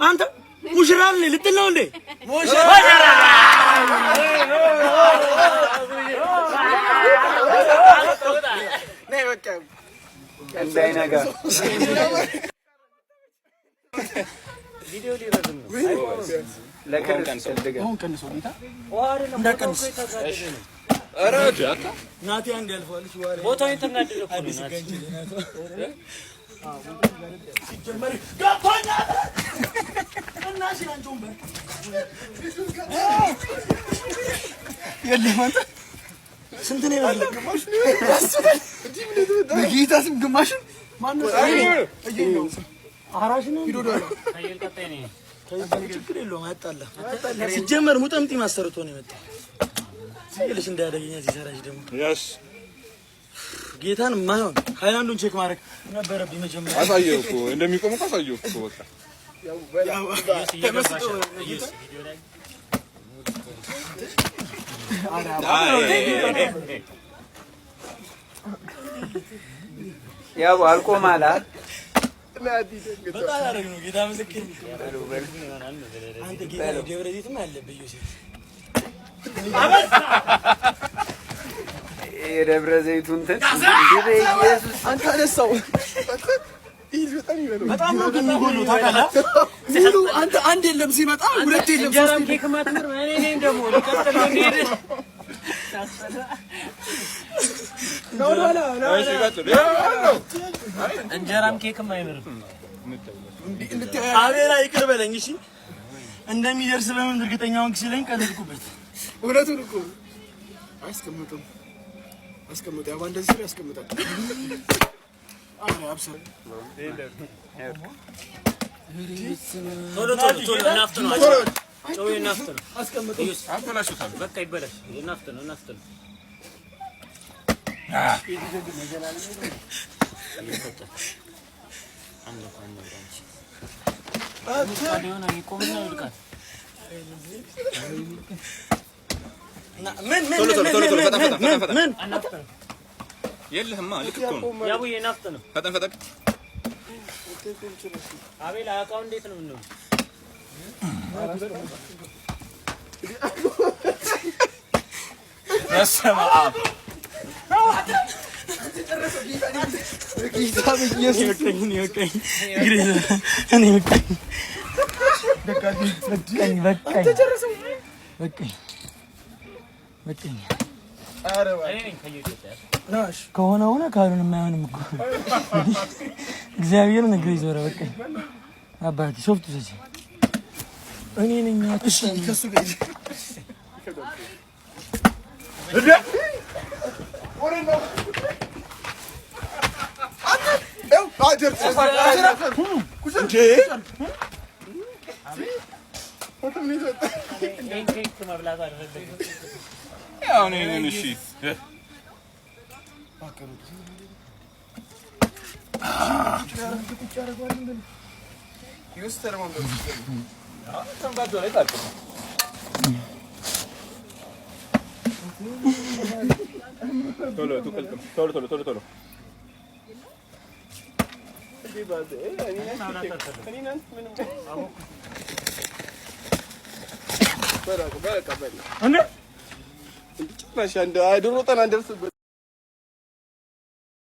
አንተ ሙሽራ ነህ ልትል ነው እንዴ? ሙሽራ ነይ በቃ እንዳይነጋ ቪዲዮ ሊረዝም ነው። ለከንቀንሶ ጌታ እንዳቀንስ ኧረ ጃታ ናቲ አንድ ያልፋልሽ ዋሬ ቦታው ኢንተርናሽናል እኮ ነው ሲጀመር ጋፋኛ እና ሲላንጆም በር የለም አንተ ስንት ነው ያለው? ግማሽ ነው በጌታ ስም ግማሽ ማን ነው? አራሽ ነው ይዶዳል ታየል ቀጣይ ነው ችግር የለውም አጣላ ሲጀመር ሙጠምጢ ማሰርቶ ነው የመጣው ሲልሽ እንዳያደገኛ ሲሰራሽ ደግሞ ያስ ጌታን ማይሆን ሃይላንዱን ቼክ ማድረግ ነበረብኝ መጀመሪያ አሳየው እኮ እንደሚቆም እኮ አሳየው እኮ በቃ ያው ተመስጦ ቪዲዮ ላይ ያው አልቆማላ በጣም አረግ ነው ጌታ መስከኝ አንተ ጌታ ደብረ ዘይትም አለብኝ ዮሴፍ የደብረ ዘይቱን እንደ ኢየሱስ አንተ አነሳው በጣም ነው የሚጎለው ታውቃለህ። ሙሉ አንተ አንድ የለም ሲመጣ ሁለት የለም ሶስት ኬክ ማትምር እኔ ነኝ ደግሞ ለቀጥል ነው እንዴ እንጀራም ኬክም አይምርም። አቤላ ይቅር በለኝ እሺ። እንደሚደርስ ለምን እርግጠኛ ሆንክ ሲለኝ ቀለድኩበት። እውነቱን እኮ አስቀምጠው ያው እንደዚህ ያስቀምጣል። አይ አብሰር ቶሎ ናፍጥ ነው ጮይ ናፍጥ ነው አስቀምጠው አበላሽታል። በቃ ይበላሽ ናፍጥ ነው ምን የለህማ ልክ እኮ ነው ያቡዬ ናፍጥ ነው ፈጠን አቤላ አቃው እንዴት ነው ምነው ያሰማ ከሆነ ሆነ ካልሆነ የማይሆንም እኮ እግዚአብሔር ነገር ይዞረ በቃ አባቴ ሶፍቱ ዘጂ እኔ ነኝ። እሺ ከሱ ጋር እደ ወሬ ነው አደር ኩሽንቴ ወጥም ነው ኬክ መብላት አይደለም ያው ነኝ እሺ አከሩት ይስተር ማንዶ ተንባዶ ላይ ታጥቁ ቶሎ ዲባዜ እኔ ምንም በቃ እንዴ ጭራሽ አንድ አይዶሮጣን አንደርስበት